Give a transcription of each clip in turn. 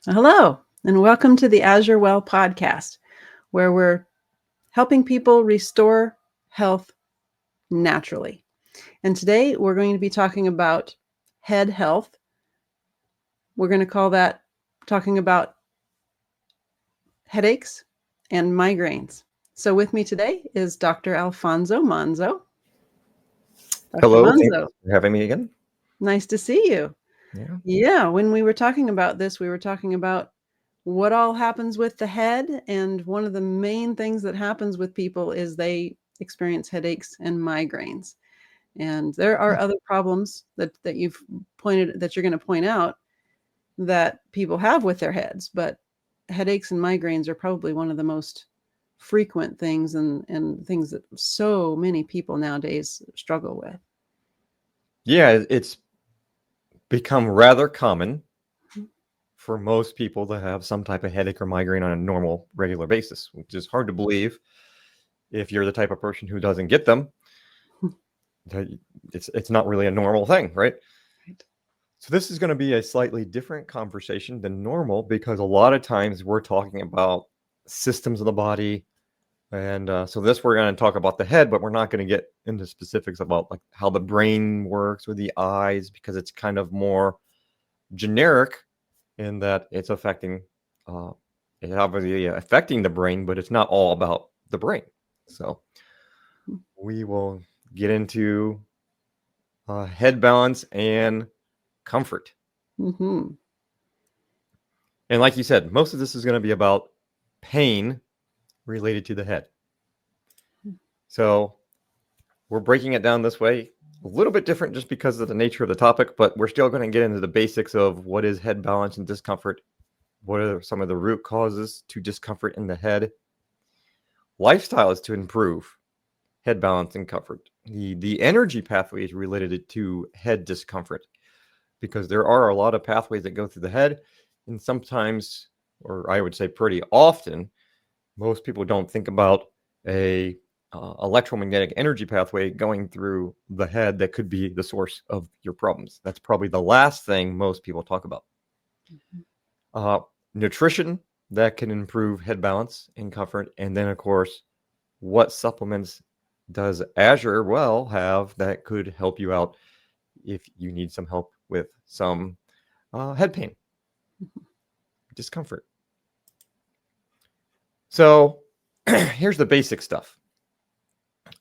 Hello, and welcome to the AzureWell Podcast, where we're helping people restore health naturally. And today we're going to be talking about head health. We're going to call that talking about headaches and migraines. So with me today is Dr. Alphonzo Monzo. Dr. Hello, thanks Monzo, for having me again. nice to see you. Yeah. Yeah, when we were talking about this, we were talking about what all happens with the head. And one of the main things that happens with people is they experience headaches and migraines. And there are other problems that you've pointed that you're going to point out that people have with their heads, but headaches and migraines are probably one of the most frequent things and things that so many people nowadays struggle with. Yeah, it's become rather common for most people to have some type of headache or migraine on a normal, regular basis, which is hard to believe if you're the type of person who doesn't get them. It's not really a normal thing, right? Right. So this is going to be a slightly different conversation than normal because a lot of times we're talking about systems of the body. And so we're going to talk about the head, but we're not going to get into specifics about like how the brain works with the eyes because it's kind of more generic in that it's affecting the brain, but it's not all about the brain. So we will get into head balance and comfort. Mm-hmm. And like you said, most of this is going to be about pain related to the head. So we're breaking it down this way, a little bit different just because of the nature of the topic, but we're still going to get into the basics of what is head balance and discomfort. What are some of the root causes to discomfort in the head? Lifestyles to improve head balance and comfort. The energy pathways related to head discomfort, because there are a lot of pathways that go through the head, and sometimes, or I would say pretty often, most people don't think about a electromagnetic energy pathway going through the head that could be the source of your problems. That's probably the last thing most people talk about. Nutrition that can improve head balance and comfort. And then, of course, what supplements does AzureWell have that could help you out if you need some help with some head pain, discomfort? So here's the basic stuff.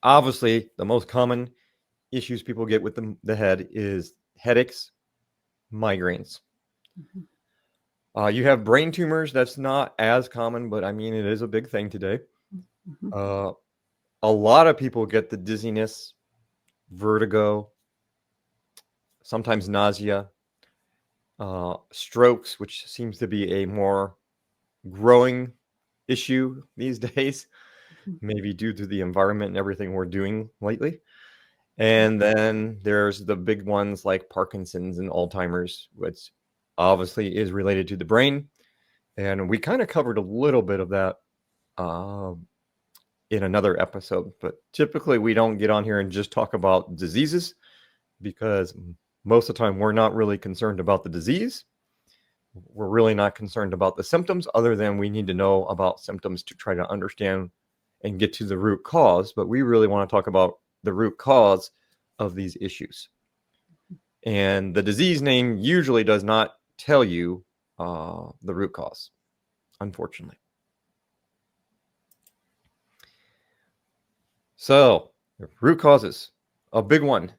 Obviously, the most common issues people get with the head is headaches, migraines. You have brain tumors. That's not as common, but I mean, it is a big thing today. A lot of people get the dizziness, vertigo, sometimes nausea, strokes, which seems to be a more growing issue these days, maybe due to the environment and everything we're doing lately. And then there's the big ones like Parkinson's and Alzheimer's, which obviously is related to the brain. And we kind of covered a little bit of that in another episode. But typically we don't get on here and just talk about diseases because most of the time we're not really concerned about the disease. We're really not concerned about the symptoms, other than we need to know about symptoms to try to understand and get to the root cause. But we really want to talk about the root cause of these issues. And the disease name usually does not tell you the root cause, unfortunately. So, root causes. A big one,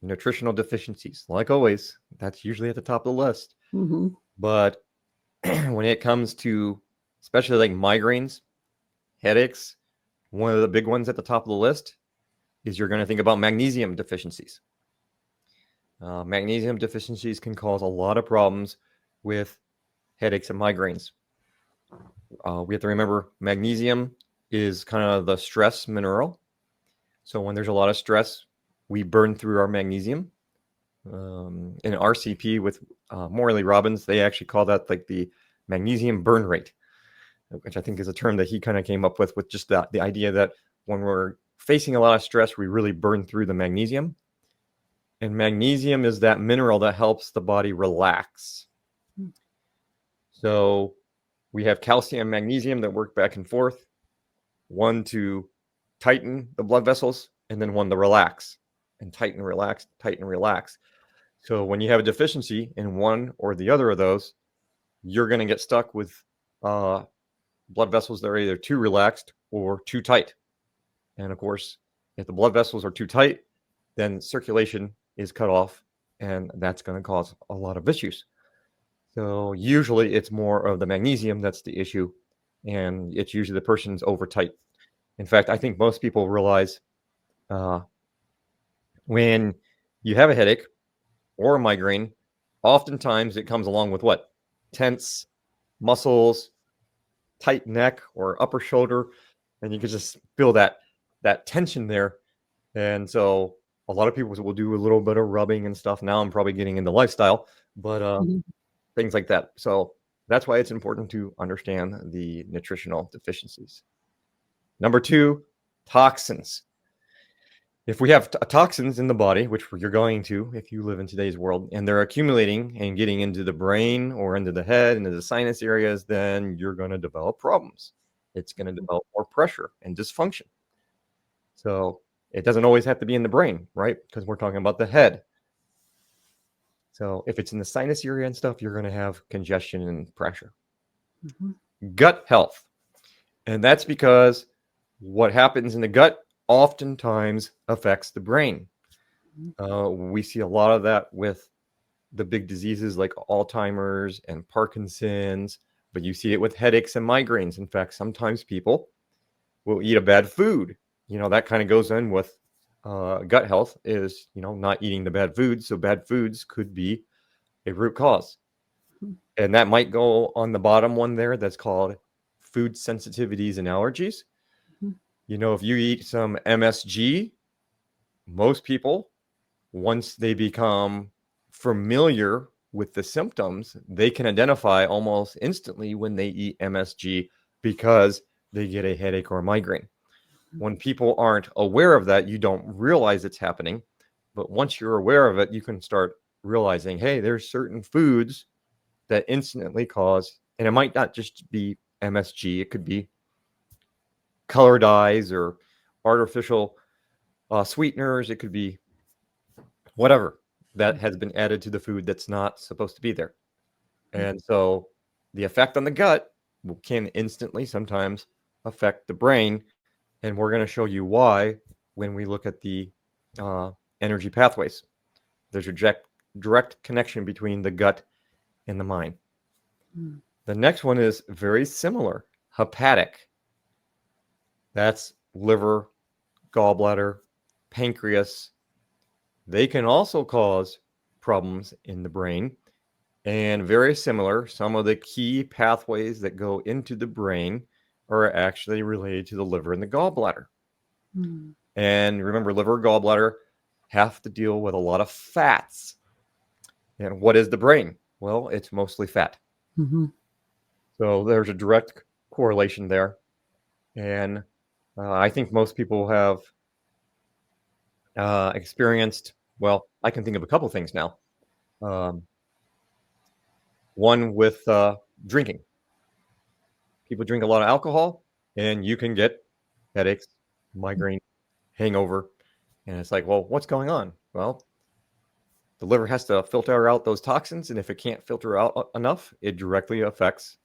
nutritional deficiencies. Like always, that's usually at the top of the list. Mm-hmm. But when it comes to especially like migraines, headaches, one of the big ones at the top of the list is you're going to think about magnesium deficiencies. Magnesium deficiencies can cause a lot of problems with headaches and migraines. We have to remember magnesium is kind of the stress mineral. So when there's a lot of stress, we burn through our magnesium. In RCP with Morley Robbins, they actually call that like the magnesium burn rate, which I think is a term that he kind of came up with just the idea that when we're facing a lot of stress, we really burn through the magnesium. And magnesium is that mineral that helps the body relax. So we have calcium and magnesium that work back and forth, one to tighten the blood vessels, and then one to relax and tighten, relax, tighten, relax. So when you have a deficiency in one or the other of those, you're going to get stuck with blood vessels that are either too relaxed or too tight. And of course, if the blood vessels are too tight, then circulation is cut off, and that's going to cause a lot of issues. So usually it's more of the magnesium that's the issue, and it's usually the person's over tight. In fact, I think most people realize when you have a headache or a migraine, oftentimes it comes along with what? Tense muscles, tight neck or upper shoulder, and you can just feel that tension there. And so a lot of people will do a little bit of rubbing and stuff. Now I'm probably getting into lifestyle, but things like that. So that's why it's important to understand the nutritional deficiencies. Number 2, toxins. If we have toxins in the body, which you're going to if you live in today's world, and they're accumulating and getting into the brain or into the head, into the sinus areas, then you're going to develop problems. It's going to develop more pressure and dysfunction. So it doesn't always have to be in the brain, right? Because we're talking about the head. So if it's in the sinus area and stuff, you're going to have congestion and pressure. Gut health. And that's because what happens in the gut oftentimes affects the brain. We see a lot of that with the big diseases like Alzheimer's and Parkinson's, but you see it with headaches and migraines. In fact, sometimes people will eat a bad food. That kind of goes in with gut health is, not eating the bad foods. So bad foods could be a root cause. And that might go on the bottom one there that's called food sensitivities and allergies. If you eat some MSG, most people, once they become familiar with the symptoms, they can identify almost instantly when they eat MSG because they get a headache or a migraine. When people aren't aware of that, you don't realize it's happening. But once you're aware of it, you can start realizing, hey, there's certain foods that instantly cause, and it might not just be MSG, it could be color dyes or artificial sweeteners. It could be whatever that has been added to the food that's not supposed to be there. And so the effect on the gut can instantly sometimes affect the brain. And we're going to show you why when we look at the energy pathways. There's a direct connection between the gut and the mind. The next one is very similar, hepatic. That's liver, gallbladder, pancreas. They can also cause problems in the brain. And very similar, some of the key pathways that go into the brain are actually related to the liver and the gallbladder. And remember, liver, gallbladder have to deal with a lot of fats. And what is the brain? Well, it's mostly fat. So there's a direct correlation there. And I think most people have experienced, well, I can think of a couple things now. One with drinking. People drink a lot of alcohol, and you can get headaches, migraine, hangover. And it's like, well, what's going on? Well, the liver has to filter out those toxins, and if it can't filter out enough, it directly affects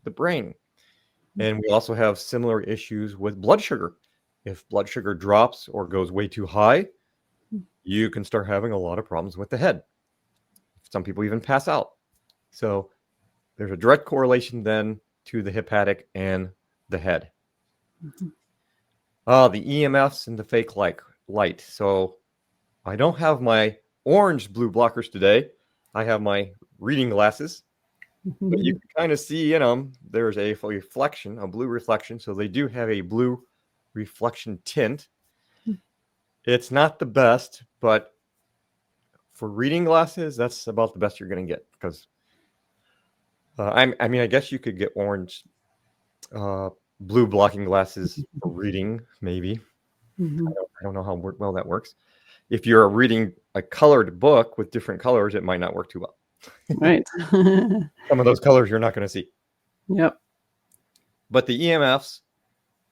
the brain. And we also have similar issues with blood sugar. If blood sugar drops or goes way too high, you can start having a lot of problems with the head. Some people even pass out. So there's a direct correlation then to the hepatic and the head. The EMFs and the fake light. So I don't have my orange blue blockers today. I have my reading glasses. But you can kind of see in them, there's a reflection, a blue reflection. So they do have a blue reflection tint. It's not the best, but for reading glasses, that's about the best you're going to get. Because, I guess you could get orange, blue blocking glasses for reading, maybe. I don't know how well that works. If you're reading a colored book with different colors, it might not work too well. Right. Some of those colors you're not going to see. Yep. But the EMFs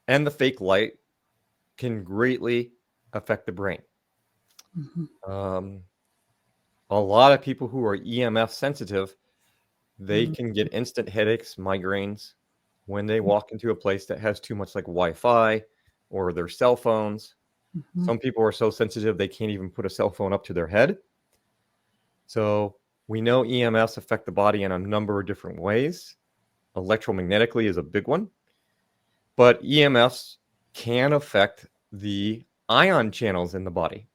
and the fake light can greatly affect the brain. A lot of people who are EMF sensitive, they can get instant headaches, migraines when they walk into a place that has too much like Wi-Fi or their cell phones. Some people are so sensitive they can't even put a cell phone up to their head. So we know EMFs affect the body in a number of different ways. Electromagnetically is a big one. But EMFs can affect the ion channels in the body,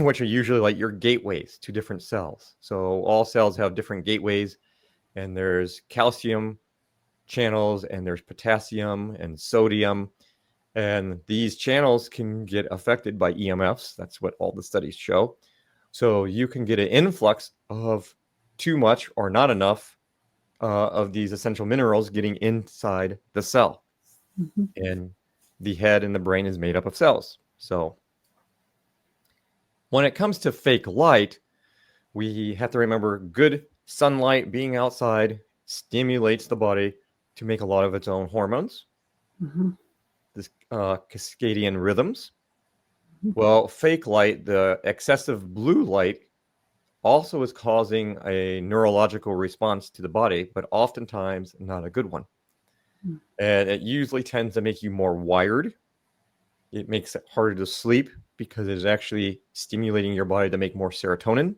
which are usually like your gateways to different cells. So all cells have different gateways, and there's calcium channels, and there's potassium and sodium. And these channels can get affected by EMFs. That's what all the studies show. So you can get an influx of too much or not enough of these essential minerals getting inside the cell. And the head and the brain is made up of cells. So when it comes to fake light, we have to remember good sunlight, being outside, stimulates the body to make a lot of its own hormones, this cascadian rhythms. Well, fake light, the excessive blue light, also is causing a neurological response to the body, but oftentimes not a good one. And it usually tends to make you more wired. It makes it harder to sleep because it is actually stimulating your body to make more serotonin.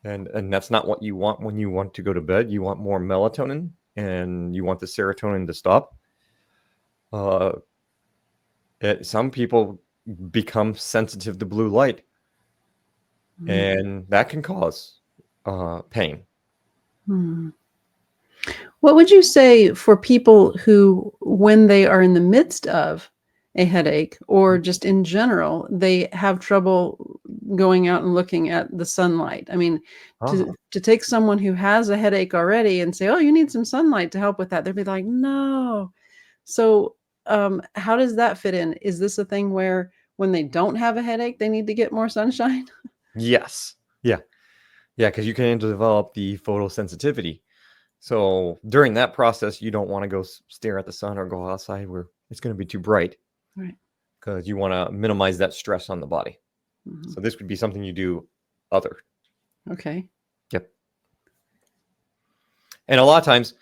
And that's not what you want when you want to go to bed. You want more melatonin, and you want the serotonin to stop. Some people become sensitive to blue light, and that can cause pain. What would you say for people who, when they are in the midst of a headache or just in general, they have trouble going out and looking at the sunlight? I mean, to take someone who has a headache already and say, oh, you need some sunlight to help with that, they'd be like, no. So how does that fit in? Is this a thing where when they don't have a headache, they need to get more sunshine? Yes. Yeah, because you can develop the photosensitivity. So during that process, you don't want to go stare at the sun or go outside where it's going to be too bright. Right. Because you want to minimize that stress on the body. So this would be something you do other. Okay. Yep. And a lot of times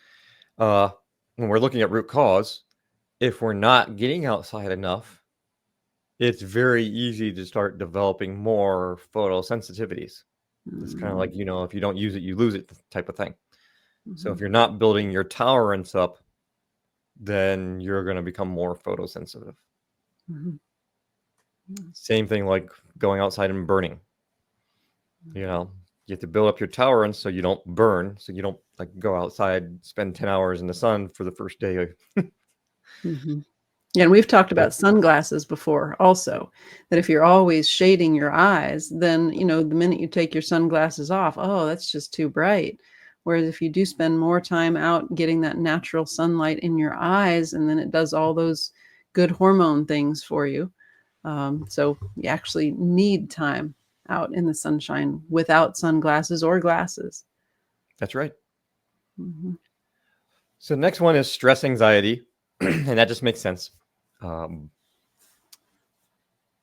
when we're looking at root cause, if we're not getting outside enough, it's very easy to start developing more photosensitivities. It's kind of like, if you don't use it, you lose it type of thing. So if you're not building your tolerance up, then you're going to become more photosensitive. Same thing like going outside and burning. You have to build up your tolerance so you don't burn, so you don't like go outside, spend 10 hours in the sun for the first day. Yeah, and we've talked about sunglasses before also, that if you're always shading your eyes, then, the minute you take your sunglasses off, oh, that's just too bright. Whereas if you do spend more time out getting that natural sunlight in your eyes, and then it does all those good hormone things for you. So you actually need time out in the sunshine without sunglasses or glasses. That's right. So the next one is stress anxiety, and that just makes sense.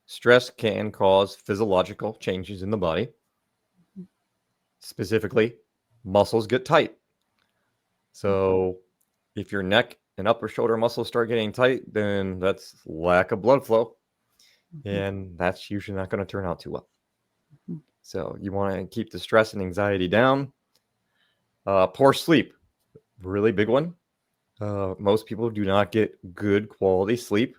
Stress can cause physiological changes in the body. Specifically, muscles get tight. So if your neck and upper shoulder muscles start getting tight, then that's lack of blood flow. And that's usually not going to turn out too well. So you want to keep the stress and anxiety down. Poor sleep, really big one. Most people do not get good quality sleep.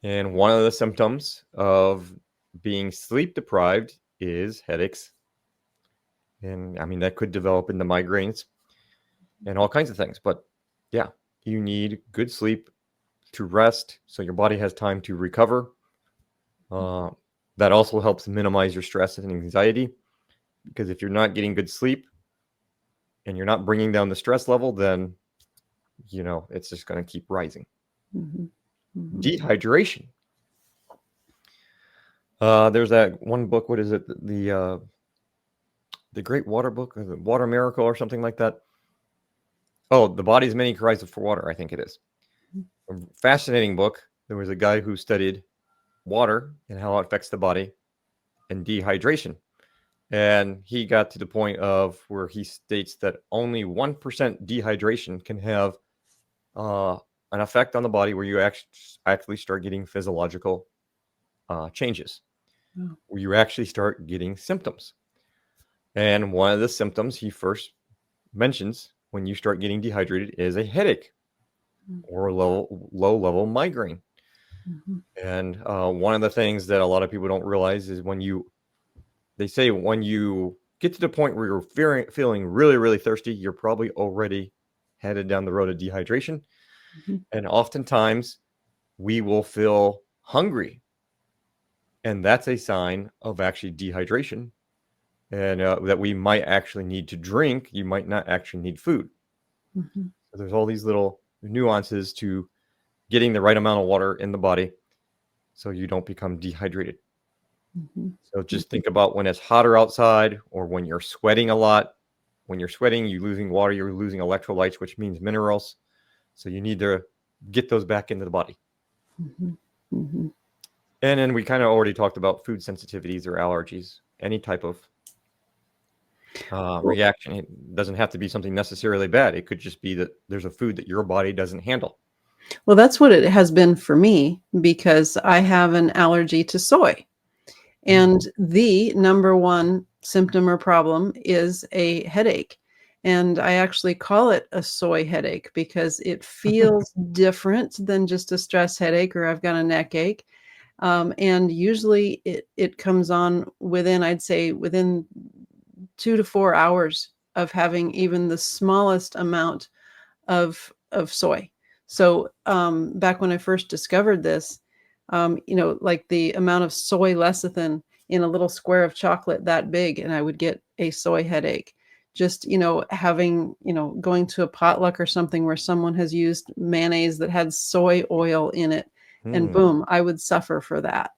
And one of the symptoms of being sleep deprived is headaches. And I mean, that could develop into migraines and all kinds of things. But yeah, you need good sleep to rest so your body has time to recover. That also helps minimize your stress and anxiety, because if you're not getting good sleep and you're not bringing down the stress level, then, it's just going to keep rising. Dehydration. There's that one book, what is it? The the Great Water Book or the Water Miracle or something like that. Oh, The Body's Many Cries for Water, I think it is. A fascinating book. There was a guy who studied water and how it affects the body and dehydration. And he got to the point of where he states that only 1% dehydration can have an effect on the body where you actually start getting physiological changes, where you actually start getting symptoms. And one of the symptoms he first mentions when you start getting dehydrated is a headache or a low-level migraine. And one of the things that a lot of people don't realize is they say when you get to the point where you're feeling really, really thirsty, you're probably already headed down the road of dehydration. And oftentimes we will feel hungry. And that's a sign of actually dehydration. And that we might actually need to drink. You might not actually need food. So there's all these little nuances to getting the right amount of water in the body so you don't become dehydrated. So just think about when it's hotter outside or when you're sweating a lot. When you're sweating, you're losing water, you're losing electrolytes, which means minerals. So you need to get those back into the body. And then we kind of already talked about food sensitivities or allergies, any type of reaction. It doesn't have to be something necessarily bad. It could just be that there's a food that your body doesn't handle. Well, that's what it has been for me because I have an allergy to soy. And the number one symptom or problem is a headache. And I actually call it a soy headache because it feels different than just a stress headache or I've got a neck ache. And usually it comes on I'd say within 2 to 4 hours of having even the smallest amount of soy. So back when I first discovered this, like the amount of soy lecithin in a little square of chocolate that big, and I would get a soy headache. Just, having, going to a potluck or something where someone has used mayonnaise that had soy oil in it, and boom, I would suffer for that.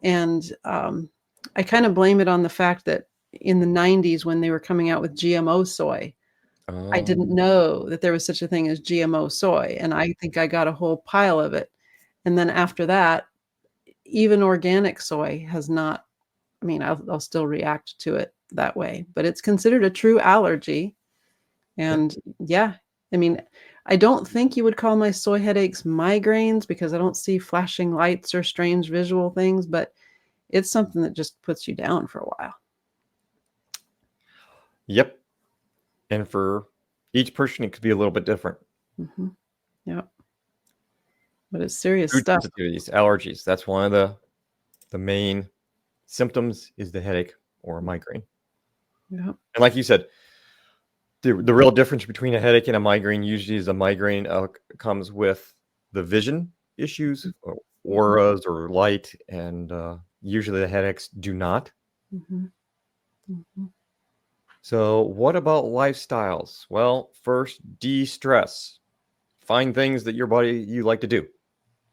And I kind of blame it on the fact that in the 90s when they were coming out with GMO soy, I didn't know that there was such a thing as GMO soy, and I think I got a whole pile of it. And then after that, even organic soy has not, I'll still react to it that way, but it's considered a true allergy. And yeah, I don't think you would call my soy headaches migraines because I don't see flashing lights or strange visual things, but it's something that just puts you down for a while. Yep. And for each person, it could be a little bit different. Yep. But it's serious Food stuff. sensitivities, allergies. That's one of the main symptoms is the headache or a migraine. Yep. And like you said, the real difference between a headache and a migraine usually is a migraine comes with the vision issues, or auras or light, and usually the headaches do not. So what about lifestyles? Well, first, de-stress. Find things that you like to do.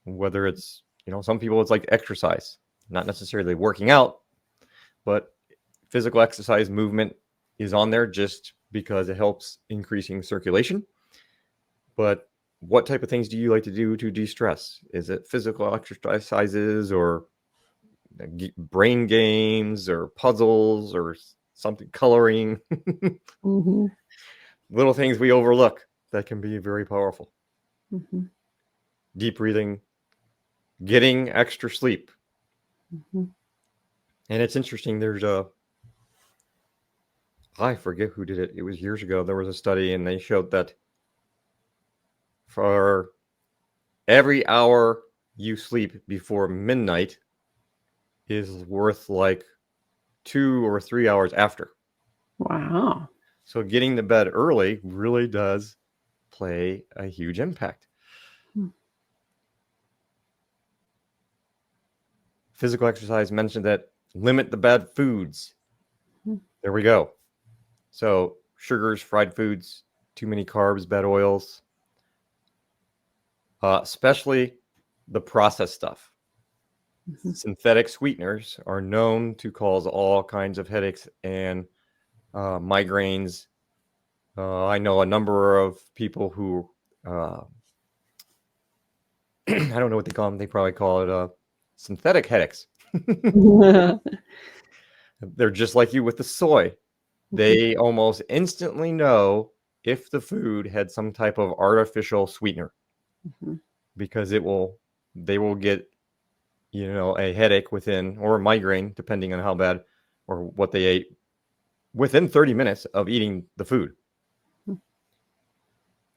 Whether it's, some people it's like exercise, not necessarily working out, but physical exercise movement is on there just because it helps increasing circulation. But what type of things do you like to do to de-stress? Is it physical exercises or brain games or puzzles or something, coloring? Little things we overlook that can be very powerful. Deep breathing, getting extra sleep. And it's interesting. There's I forget who did it. It was years ago. There was a study and they showed that for every hour you sleep before midnight is worth like 2 or 3 hours after. Wow. So getting to bed early really does play a huge impact. Physical exercise mentioned that limit the bad foods. There we go. So sugars, fried foods, too many carbs, bad oils, especially the processed stuff. Synthetic sweeteners are known to cause all kinds of headaches and migraines. I know a number of people who, I don't know what they call them. They probably call it synthetic headaches. They're just like you with the soy. They almost instantly know if the food had some type of artificial sweetener, because they will get, a headache within, or a migraine, depending on how bad or what they ate, within 30 minutes of eating the food.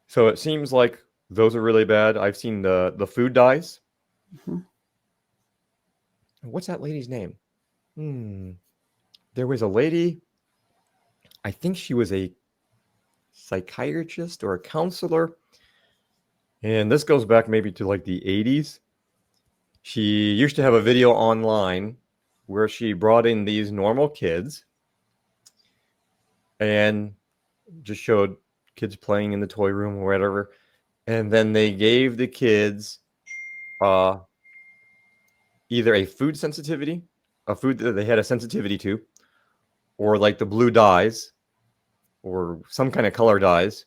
So it seems like those are really bad. I've seen the food dyes. What's that lady's name? There was a lady, I think she was a psychiatrist or a counselor, and this goes back maybe to like the 80s. She used to have a video online where she brought in these normal kids and just showed kids playing in the toy room or whatever, and then they gave the kids either a food sensitivity, a food that they had a sensitivity to, or like the blue dyes or some kind of color dyes,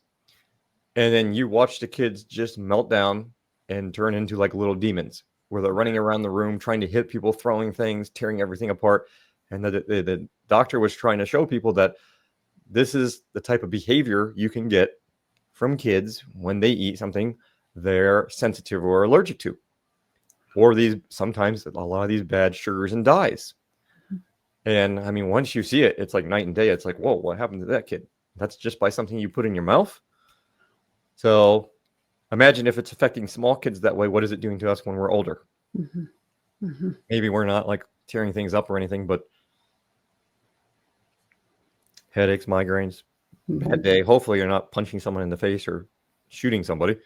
and then you watch the kids just melt down and turn into like little demons, where they're running around the room trying to hit people, throwing things, tearing everything apart. And the doctor was trying to show people that this is the type of behavior you can get from kids when they eat something they're sensitive or allergic to, or sometimes a lot of these bad sugars and dyes. And I mean, once you see it, it's like night and day. It's like, whoa, what happened to that kid? That's just by something you put in your mouth. So imagine if it's affecting small kids that way, what is it doing to us when we're older? Maybe we're not like tearing things up or anything, but headaches, migraines, bad day. Hopefully you're not punching someone in the face or shooting somebody.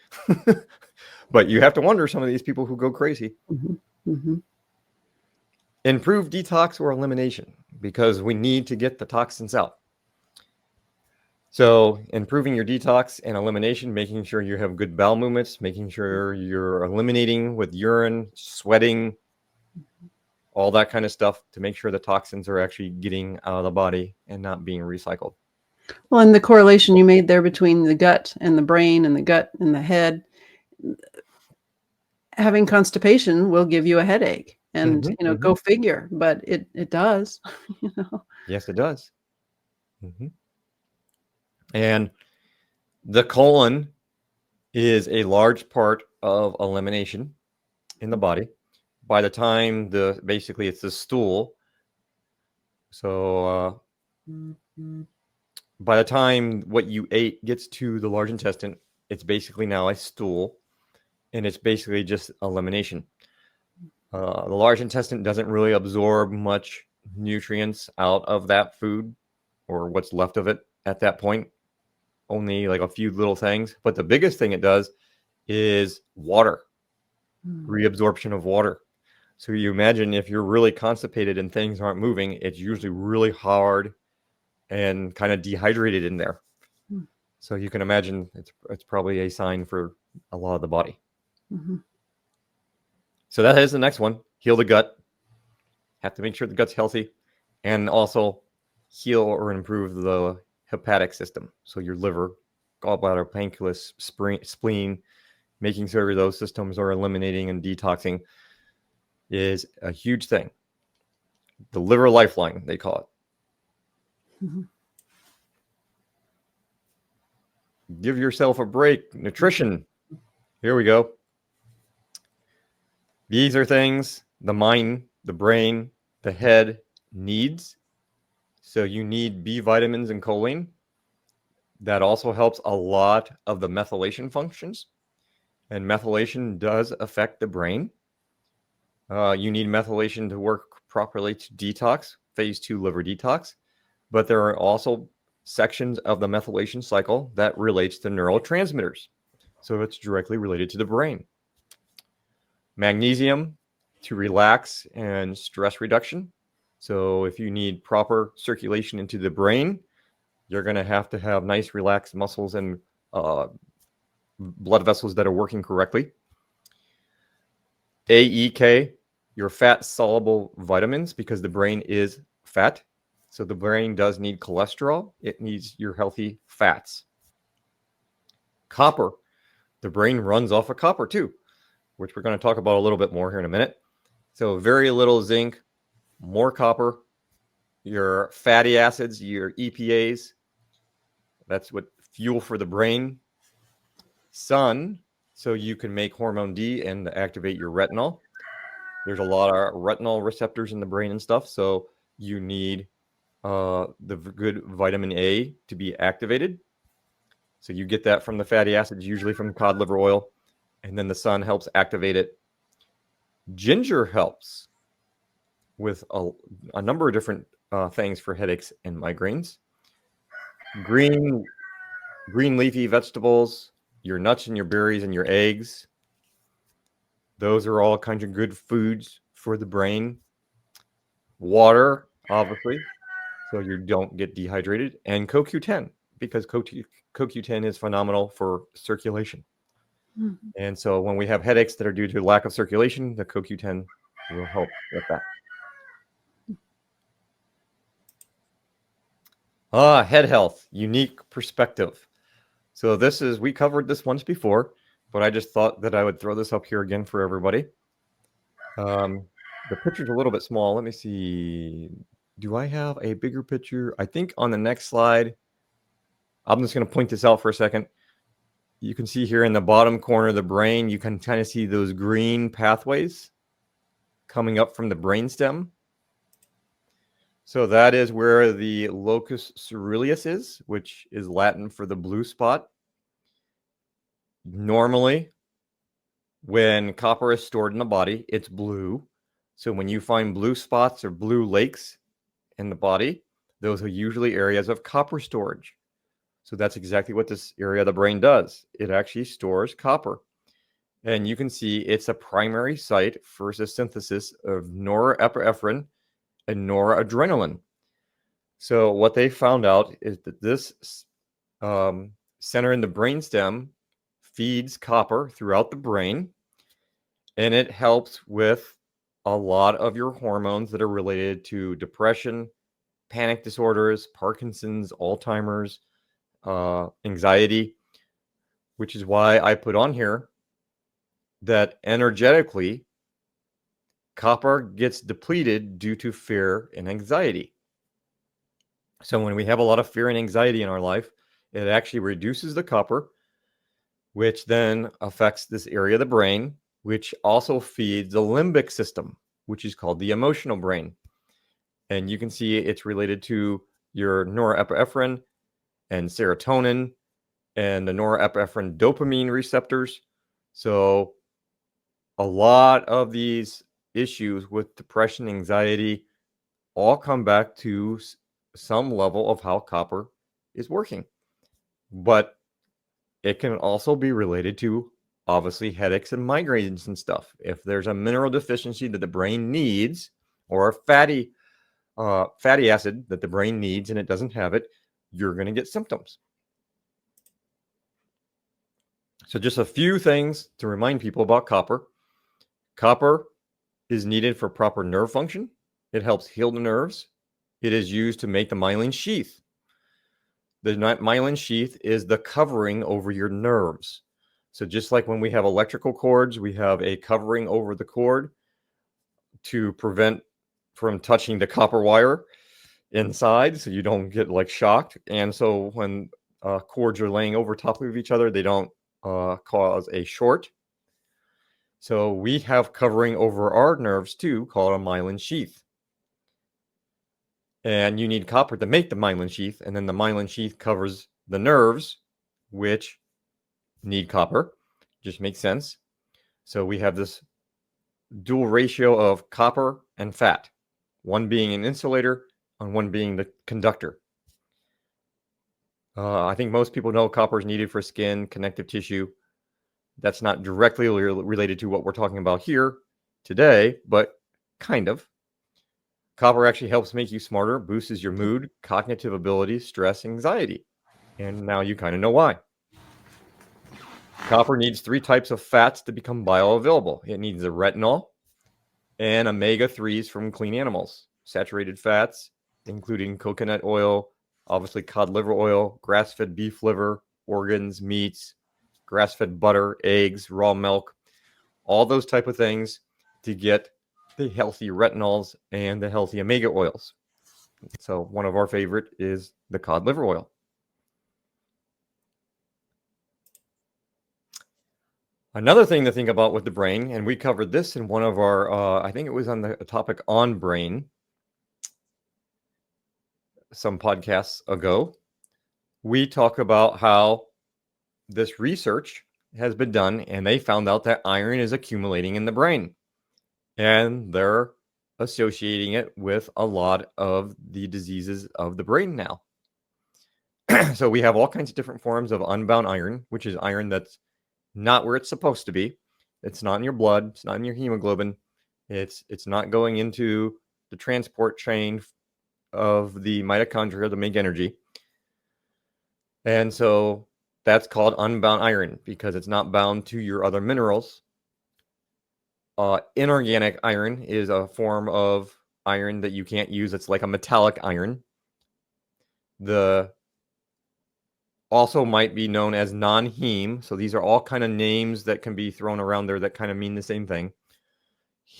But you have to wonder, some of these people who go crazy. Improve detox or elimination, because we need to get the toxins out. So improving your detox and elimination, making sure you have good bowel movements, making sure you're eliminating with urine, sweating, all that kind of stuff, to make sure the toxins are actually getting out of the body and not being recycled. Well, and the correlation you made there between the gut and the brain and the gut and the head, having constipation will give you a headache, and go figure, but it does. Yes, it does. And the colon is a large part of elimination in the body. By the time basically it's the stool. So by the time what you ate gets to the large intestine, it's basically now a stool, and it's basically just elimination. The large intestine doesn't really absorb much nutrients out of that food or what's left of it at that point. Only like a few little things. But the biggest thing it does is water, reabsorption of water. So you imagine if you're really constipated and things aren't moving, it's usually really hard and kind of dehydrated in there. So you can imagine it's probably a sign for a lot of the body. So that is the next one. Heal the gut. Have to make sure the gut's healthy, and also heal or improve the hepatic system. So your liver, gallbladder, pancreas, spleen, making sure those systems are eliminating and detoxing is a huge thing. The liver lifeline, they call it. Give yourself a break. Nutrition. Here we go. These are things the mind, the brain, the head needs. So you need B vitamins and choline. That also helps a lot of the methylation functions. And methylation does affect the brain. You need methylation to work properly to detox, phase 2 liver detox. But there are also sections of the methylation cycle that relates to neurotransmitters. So it's directly related to the brain. Magnesium to relax and stress reduction. So if you need proper circulation into the brain, you're going to have nice relaxed muscles and blood vessels that are working correctly. AEK, your fat soluble vitamins, because the brain is fat. So the brain does need cholesterol. It needs your healthy fats. Copper. The brain runs off of copper too, which we're going to talk about a little bit more here in a minute. So very little zinc, more copper. Your fatty acids, your EPAs, that's what fuel for the brain. Sun, so you can make hormone D and activate your retinol. There's a lot of retinol receptors in the brain and stuff, so you need the good vitamin A to be activated. So you get that from the fatty acids, usually from cod liver oil, and then the sun helps activate it. Ginger helps with a number of different things for headaches and migraines. Green leafy vegetables, your nuts and your berries and your eggs. Those are all kinds of good foods for the brain. Water, obviously, so you don't get dehydrated. And CoQ10, because CoQ10 is phenomenal for circulation. Mm-hmm. And so when we have headaches that are due to lack of circulation, the CoQ10 will help with that. Head health, unique perspective. So we covered this once before, but I just thought that I would throw this up here again for everybody. The picture's a little bit small. Let me see. Do I have a bigger picture? I think on the next slide, I'm just going to point this out for a second. You can see here in the bottom corner of the brain, you can kind of see those green pathways coming up from the brainstem. So that is where the locus coeruleus is, which is Latin for the blue spot. Normally, when copper is stored in the body, it's blue. So when you find blue spots or blue lakes in the body, those are usually areas of copper storage. So that's exactly what this area of the brain does. It actually stores copper. And you can see it's a primary site for the synthesis of norepinephrine and noradrenaline. So what they found out is that this center in the brainstem feeds copper throughout the brain, and it helps with a lot of your hormones that are related to depression, panic disorders, Parkinson's, Alzheimer's, anxiety, which is why I put on here that energetically, copper gets depleted due to fear and anxiety. So when we have a lot of fear and anxiety in our life, it actually reduces the copper, which then affects this area of the brain, which also feeds the limbic system, which is called the emotional brain. And you can see it's related to your norepinephrine and serotonin and the norepinephrine dopamine receptors. So a lot of these issues with depression, anxiety, all come back to some level of how copper is working. But it can also be related to, obviously, headaches and migraines and stuff. If there's a mineral deficiency that the brain needs, or a fatty acid that the brain needs and it doesn't have it, you're going to get symptoms. So just a few things to remind people about copper. Copper is needed for proper nerve function. It helps heal the nerves. It is used to make the myelin sheath. The myelin sheath is the covering over your nerves. So just like when we have electrical cords, we have a covering over the cord to prevent from touching the copper wire inside, so you don't get like shocked. And so when cords are laying over top of each other, they don't cause a short. So we have covering over our nerves too, called a myelin sheath. And you need copper to make the myelin sheath, and then the myelin sheath covers the nerves, which need copper. Just makes sense. So we have this dual ratio of copper and fat, one being an insulator and one being the conductor. I think most people know copper is needed for skin, connective tissue. That's not directly related to what we're talking about here today, but kind of. Copper actually helps make you smarter, boosts your mood, cognitive abilities, stress, anxiety. And now you kind of know why. Copper needs 3 types of fats to become bioavailable. It needs the retinol and omega-3s from clean animals, saturated fats, including coconut oil, obviously cod liver oil, grass-fed beef liver, organs, meats, grass-fed butter, eggs, raw milk, all those type of things to get the healthy retinols and the healthy omega oils. So one of our favorite is the cod liver oil. Another thing to think about with the brain, and we covered this in one of our, I think it was on the topic on brain, some podcasts ago. We talk about how this research has been done, and they found out that iron is accumulating in the brain. And they're associating it with a lot of the diseases of the brain now. So we have all kinds of different forms of unbound iron, which is iron that's not where it's supposed to be. It's not in your blood. It's not in your hemoglobin. It's not going into the transport chain of the mitochondria to make energy. And so that's called unbound iron because it's not bound to your other minerals. Inorganic iron is a form of iron that you can't use. It's like a metallic iron. The also might be known as non-heme. So these are all kind of names that can be thrown around there that kind of mean the same thing.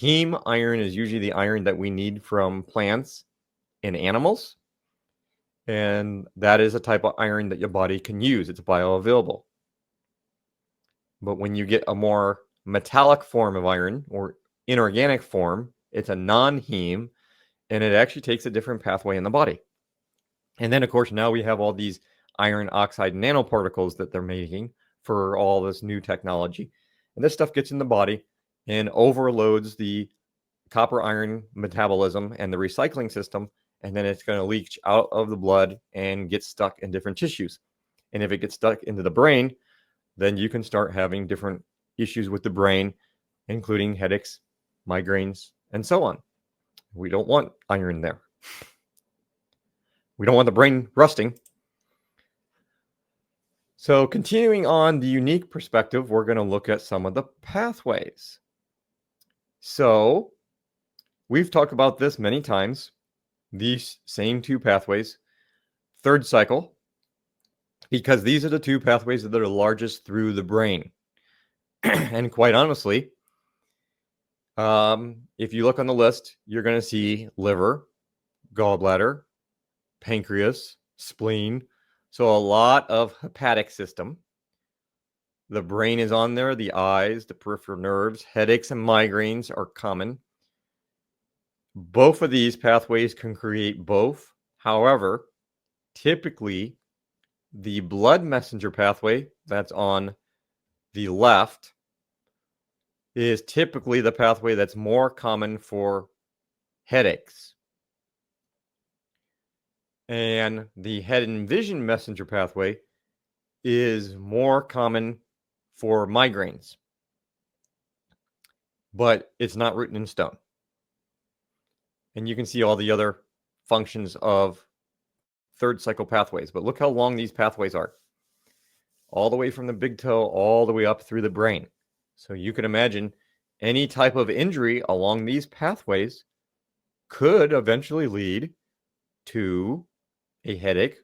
Heme iron is usually the iron that we need from plants and animals. And that is a type of iron that your body can use. It's bioavailable. But when you get a more metallic form of iron or inorganic form, it's a non-heme, and it actually takes a different pathway in the body. And then, of course, now we have all these iron oxide nanoparticles that they're making for all this new technology. And this stuff gets in the body and overloads the copper iron metabolism and the recycling system. And then it's going to leach out of the blood and get stuck in different tissues. And if it gets stuck into the brain, then you can start having different issues with the brain, including headaches, migraines, and so on. We don't want iron there. We don't want the brain rusting. So continuing on the unique perspective, we're going to look at some of the pathways. So we've talked about this many times, these same two pathways, third cycle, because these are the two pathways that are largest through the brain. And quite honestly, if you look on the list, you're going to see liver, gallbladder, pancreas, spleen. So a lot of hepatic system. The brain is on there, the eyes, the peripheral nerves, headaches and migraines are common. Both of these pathways can create both. However, typically the blood messenger pathway that's on the left is typically the pathway that's more common for headaches. And the head and vision messenger pathway is more common for migraines. But it's not written in stone. And you can see all the other functions of third cycle pathways. But look how long these pathways are. All the way from the big toe, all the way up through the brain. So you can imagine any type of injury along these pathways could eventually lead to a headache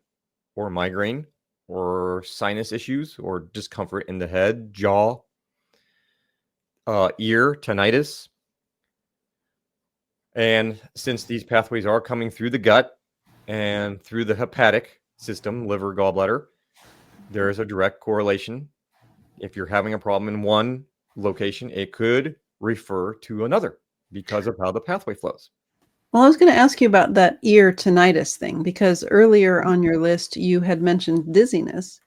or migraine or sinus issues or discomfort in the head, jaw, ear, tinnitus. And since these pathways are coming through the gut and through the hepatic system, liver, gallbladder, there is a direct correlation. If you're having a problem in one location, it could refer to another because of how the pathway flows. Well, I was going to ask you about that ear tinnitus thing, because earlier on your list, you had mentioned dizziness.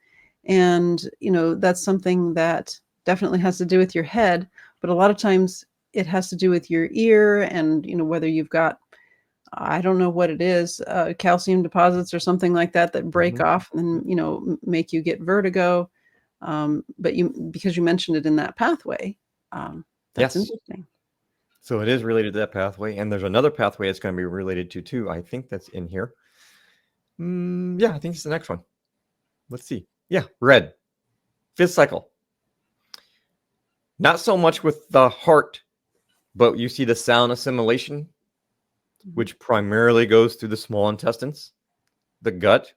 And, that's something that definitely has to do with your head. But a lot of times it has to do with your ear and, whether you've got, I don't know what it is, calcium deposits or something like that break off and, make you get vertigo. But because you mentioned it in that pathway, that's interesting. So it is related to that pathway. And there's another pathway it's going to be related to too. I think that's in here. Yeah, I think it's the next one. Let's see. Yeah, red. Fifth cycle. Not so much with the heart, but you see the sound assimilation. which primarily goes through the small intestines, the gut,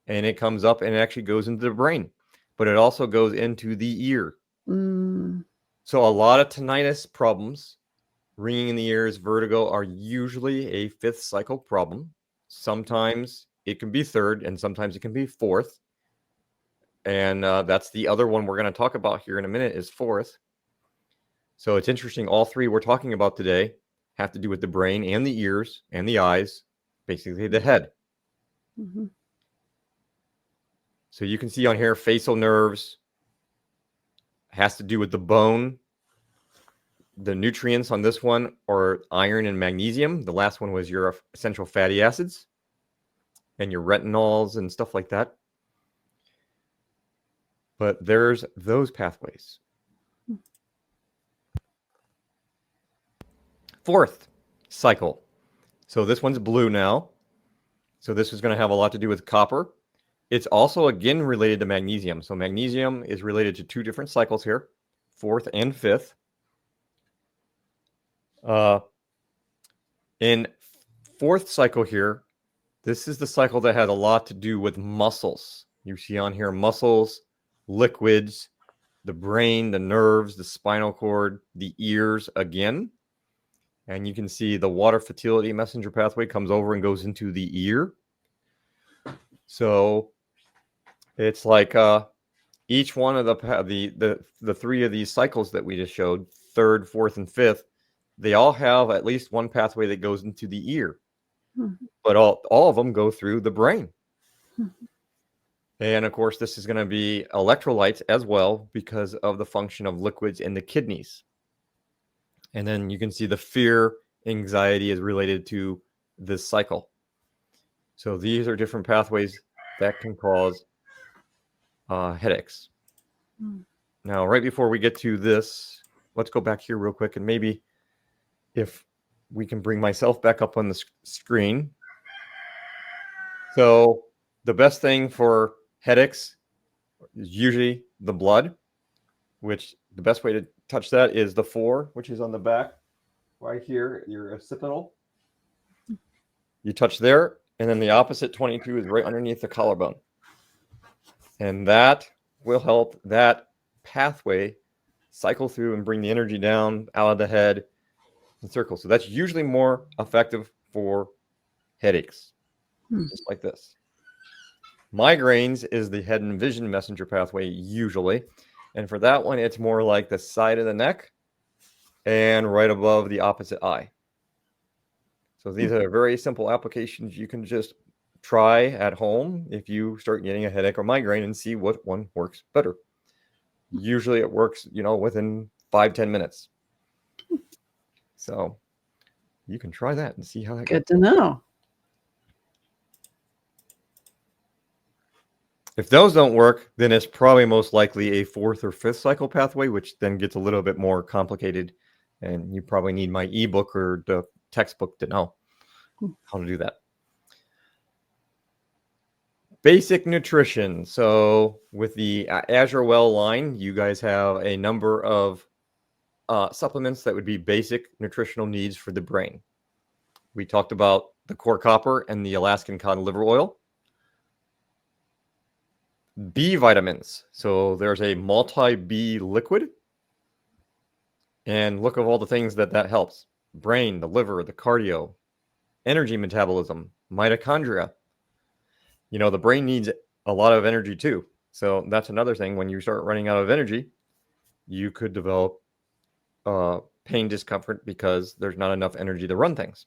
and it comes up and it actually goes into the brain, but it also goes into the ear. So a lot of tinnitus problems, ringing in the ears, vertigo, are usually a fifth cycle problem. Sometimes it can be third, and sometimes it can be fourth. And that's the other one we're going to talk about here in a minute, is fourth. So it's interesting. All three we're talking about today have to do with the brain and the ears and the eyes, basically the head. So you can see on here, facial nerves has to do with the bone. The nutrients on this one are iron and magnesium. The last one was your essential fatty acids and your retinols and stuff like that. But there's those pathways. Fourth cycle. So this one's blue now. So this is going to have a lot to do with copper. It's also, again, related to magnesium. So magnesium is related to two different cycles here, fourth and fifth. In fourth cycle here, this is the cycle that had a lot to do with muscles. You see on here muscles, liquids, the brain, the nerves, the spinal cord, the ears again. And you can see the water fertility messenger pathway comes over and goes into the ear. So it's like each one of the three of these cycles that we just showed, third, fourth, and fifth, they all have at least one pathway that goes into the ear. But all of them go through the brain. And of course, this is going to be electrolytes as well because of the function of liquids in the kidneys. And then you can see the fear, anxiety is related to this cycle. So these are different pathways that can cause headaches. Now, right before we get to this, let's go back here real quick, and maybe if we can bring myself back up on the screen. So the best thing for headaches is usually the blood, which the best way to touch that is the 4, which is on the back right here, your occipital. You touch there, and then the opposite 22 is right underneath the collarbone. And that will help that pathway cycle through and bring the energy down out of the head and circle. So that's usually more effective for headaches, just like this. Migraines is the head and vision messenger pathway usually. And for that one, it's more like the side of the neck and right above the opposite eye. So these are very simple applications you can just try at home if you start getting a headache or migraine and see what one works better. Usually it works, within 5-10 minutes. So you can try that and see how that goes. Good to know. If those don't work, then it's probably most likely a 4th or 5th cycle pathway, which then gets a little bit more complicated. And you probably need my ebook or the textbook to know how to do that. Basic nutrition. So with the AzureWell line, you guys have a number of supplements that would be basic nutritional needs for the brain. We talked about the core copper and the Alaskan cod liver oil. B vitamins. So there's a multi-B liquid. And look at all the things that helps. Brain, the liver, the cardio, energy metabolism, mitochondria. The brain needs a lot of energy too. So that's another thing. When you start running out of energy, you could develop pain discomfort because there's not enough energy to run things.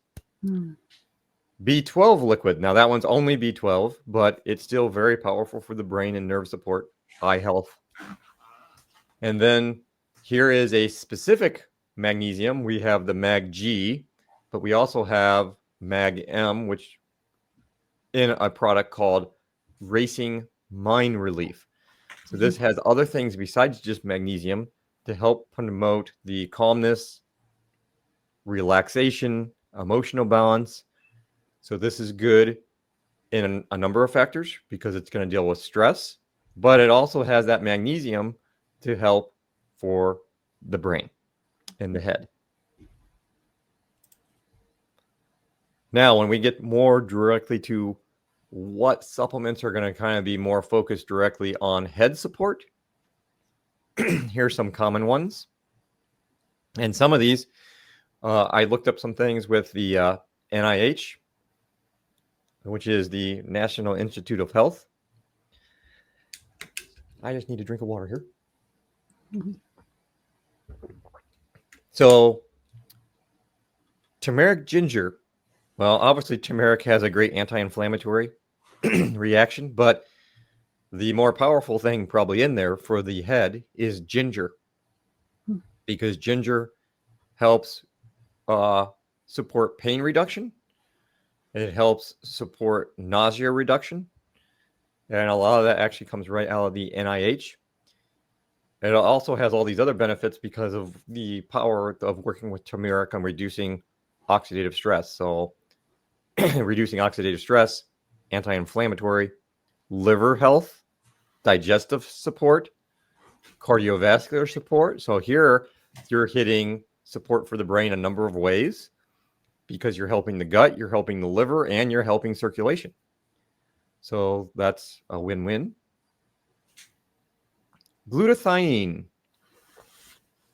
B12 liquid. Now that one's only B12, but it's still very powerful for the brain and nerve support, eye health. And then here is a specific magnesium. We have the Mag-G, but we also have Mag-M, which in a product called Racing Mind Relief. So this has other things besides just magnesium to help promote the calmness, relaxation, emotional balance. So this is good in a number of factors because it's going to deal with stress, but it also has that magnesium to help for the brain and the head. Now, when we get more directly to what supplements are going to kind of be more focused directly on head support, here's some common ones. And some of these, I looked up some things with the NIH, which is the National Institute of Health. I just need a drink of water here. Mm-hmm. So, turmeric ginger. Well, obviously, turmeric has a great anti-inflammatory reaction, but the more powerful thing probably in there for the head is ginger, because ginger helps support pain reduction. It helps support nausea reduction. And a lot of that actually comes right out of the NIH. It also has all these other benefits because of the power of working with turmeric on reducing oxidative stress. So reducing oxidative stress, anti-inflammatory, liver health, digestive support, cardiovascular support. So here you're hitting support for the brain a number of ways, because you're helping the gut, you're helping the liver, and you're helping circulation. So that's a win-win. Glutathione.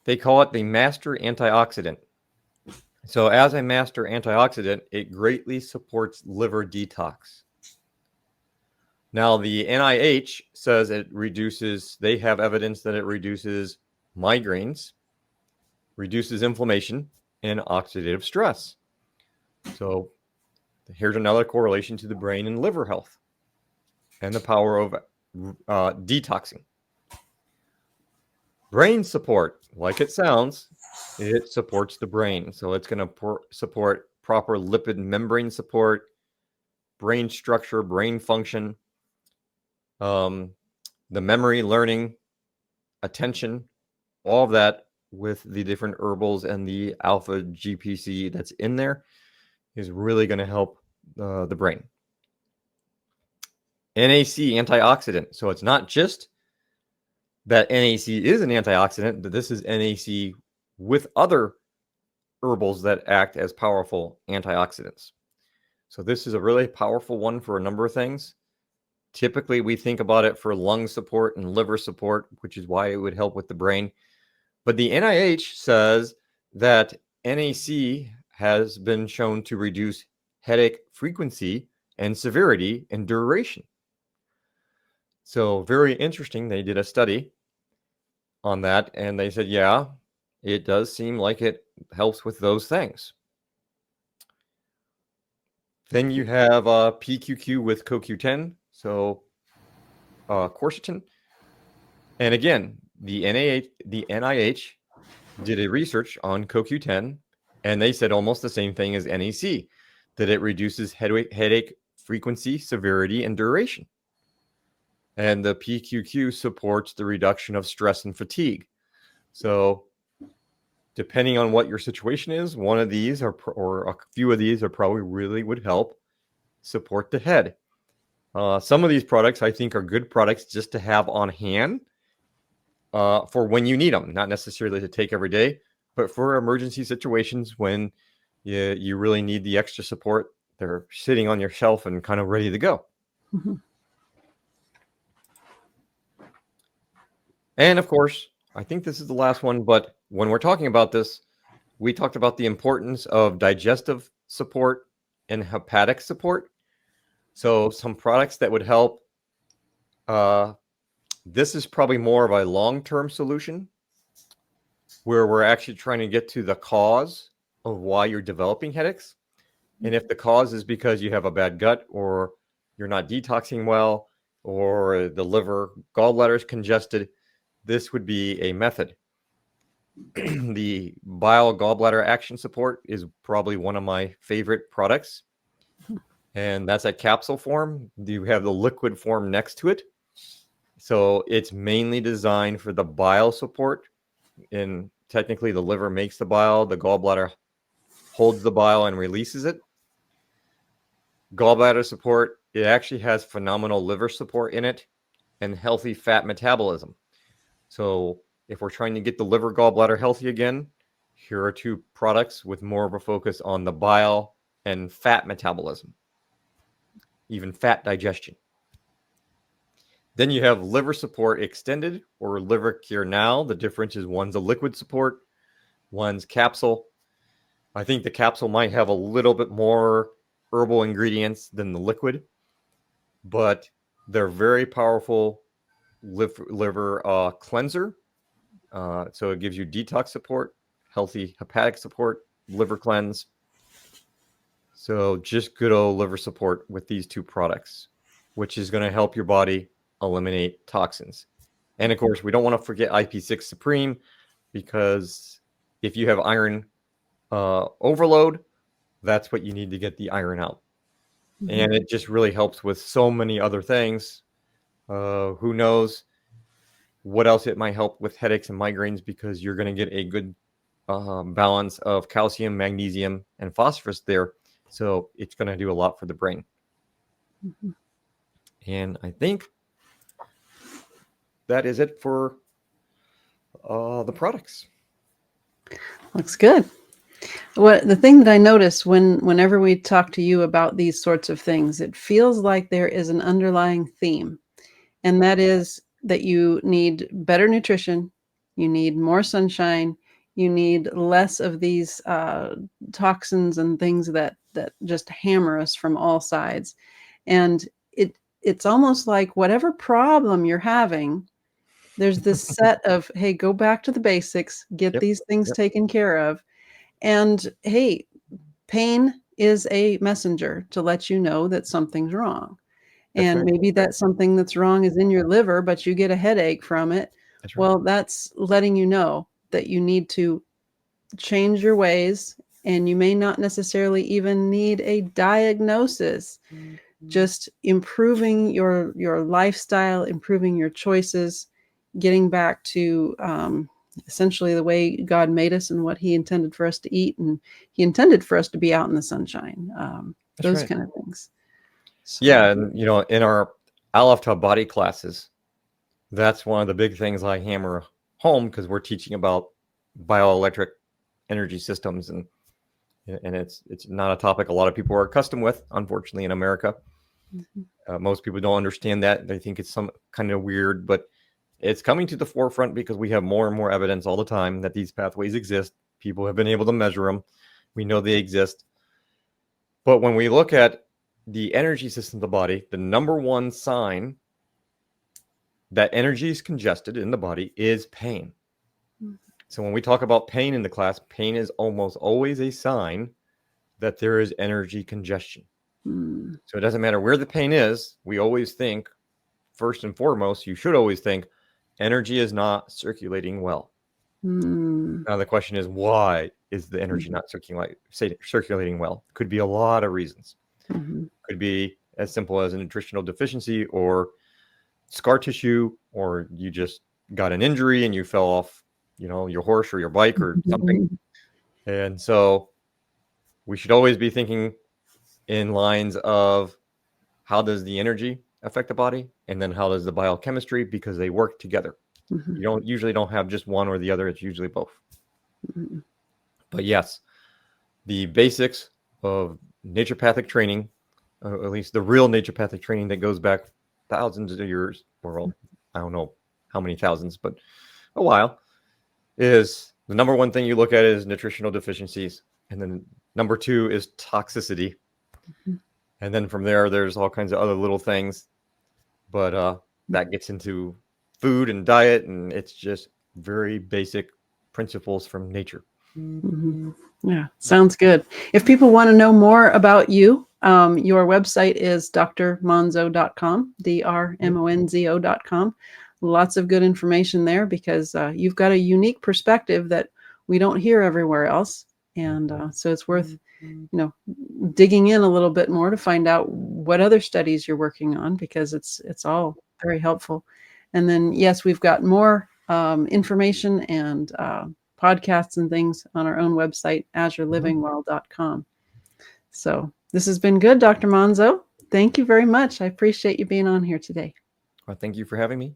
They call it the master antioxidant. So as a master antioxidant, it greatly supports liver detox. Now, the NIH says it reduces, they have evidence that it reduces migraines, reduces inflammation, and oxidative stress. So here's another correlation to the brain and liver health and the power of detoxing. Brain support, like it sounds, it supports the brain. So it's going to support proper lipid membrane support, brain structure, brain function, the memory, learning, attention, all of that with the different herbals and the alpha GPC that's in there is really going to help the brain. NAC, antioxidant. So it's not just that NAC is an antioxidant, but this is NAC with other herbals that act as powerful antioxidants. So this is a really powerful one for a number of things. Typically, we think about it for lung support and liver support, which is why it would help with the brain. But the NIH says that NAC has been shown to reduce headache frequency and severity and duration. So very interesting. They did a study on that, and they said, yeah, it does seem like it helps with those things. Then you have PQQ with CoQ10, so quercetin. And again, the NIH did a research on CoQ10, and they said almost the same thing as NAC, that it reduces headache frequency, severity, and duration. And the PQQ supports the reduction of stress and fatigue. So depending on what your situation is, one of these or a few of these are probably really would help support the head. Some of these products I think are good products just to have on hand for when you need them, not necessarily to take every day, but for emergency situations when you really need the extra support. They're sitting on your shelf and kind of ready to go. Mm-hmm. And of course, I think this is the last one, but when we're talking about this, we talked about the importance of digestive support and hepatic support. So some products that would help, this is probably more of a long-term solution where we're actually trying to get to the cause of why you're developing headaches. And if the cause is because you have a bad gut or you're not detoxing well or the liver gallbladder is congested, this would be a method. The bile gallbladder action support is probably one of my favorite products. And that's a capsule form. You have the liquid form next to it. So it's mainly designed for the bile support. And technically the liver makes the bile, the gallbladder holds the bile and releases it. Gallbladder support, it actually has phenomenal liver support in it and healthy fat metabolism. So if we're trying to get the liver gallbladder healthy again, here are two products with more of a focus on the bile and fat metabolism, even fat digestion. Then you have liver support extended or liver cure now. The difference is one's a liquid support, one's capsule. I think the capsule might have a little bit more herbal ingredients than the liquid, but they're very powerful liver cleanser. So it gives you detox support, healthy hepatic support, liver cleanse. So just good old liver support with these two products, which is going to help your body eliminate toxins. And of course, we don't want to forget IP6 Supreme, because if you have iron overload, that's what you need to get the iron out. Mm-hmm. And it just really helps with so many other things. Who knows what else it might help with headaches and migraines, because you're going to get a good balance of calcium, magnesium, and phosphorus there. So it's going to do a lot for the brain. Mm-hmm. And I think that is it for the products. Looks good. The thing that I notice whenever we talk to you about these sorts of things, it feels like there is an underlying theme, and that is that you need better nutrition, you need more sunshine, you need less of these toxins and things that just hammer us from all sides. And it's almost like whatever problem you're having, there's this set of, hey, go back to the basics, get these things taken care of. And hey, pain is a messenger to let you know that something's wrong. And maybe that something that's wrong is in your liver, but you get a headache from it. That's right. Well, that's letting you know that you need to change your ways, and you may not necessarily even need a diagnosis. Mm-hmm. Just improving your lifestyle, improving your choices, getting back to essentially the way God made us and what he intended for us to eat, and he intended for us to be out in the sunshine. Those kind of things. So. Yeah, and in our Alphonzo body classes, that's one of the big things I hammer home, because we're teaching about bioelectric energy systems, and it's not a topic a lot of people are accustomed with, unfortunately, in America. Mm-hmm. Most people don't understand that. They think it's some kind of weird, but it's coming to the forefront because we have more and more evidence all the time that these pathways exist. People have been able to measure them. We know they exist. But when we look at the energy system of the body, the number one sign that energy is congested in the body is pain. Mm-hmm. So when we talk about pain in the class, pain is almost always a sign that there is energy congestion. Mm. So it doesn't matter where the pain is. We always think, first and foremost, you should always think, energy is not circulating well. Mm. Now the question is, why is the energy not circulating well? Could be a lot of reasons. Mm-hmm. Could be as simple as a nutritional deficiency, or scar tissue, or you just got an injury and you fell off, your horse or your bike or something. And so we should always be thinking in lines of, how does the energy affect the body, and then how does the biochemistry, because they work together. Mm-hmm. You usually don't have just one or the other. It's usually both. Mm-hmm. But yes, the basics of naturopathic training, at least the real naturopathic training that goes back thousands of years, or I don't know how many thousands, but a while, is the number one thing you look at is nutritional deficiencies. And then number two is toxicity. Mm-hmm. And then from there's all kinds of other little things. But that gets into food and diet, and it's just very basic principles from nature. Mm-hmm. Yeah, sounds good. If people want to know more about you, your website is drmonzo.com, drmonzo.com. Lots of good information there, because you've got a unique perspective that we don't hear everywhere else. And so it's worth, digging in a little bit more to find out what other studies you're working on, because it's all very helpful. And then, yes, we've got more information and podcasts and things on our own website, AzureLivingWell.com. So this has been good, Dr. Monzo. Thank you very much. I appreciate you being on here today. Well, thank you for having me.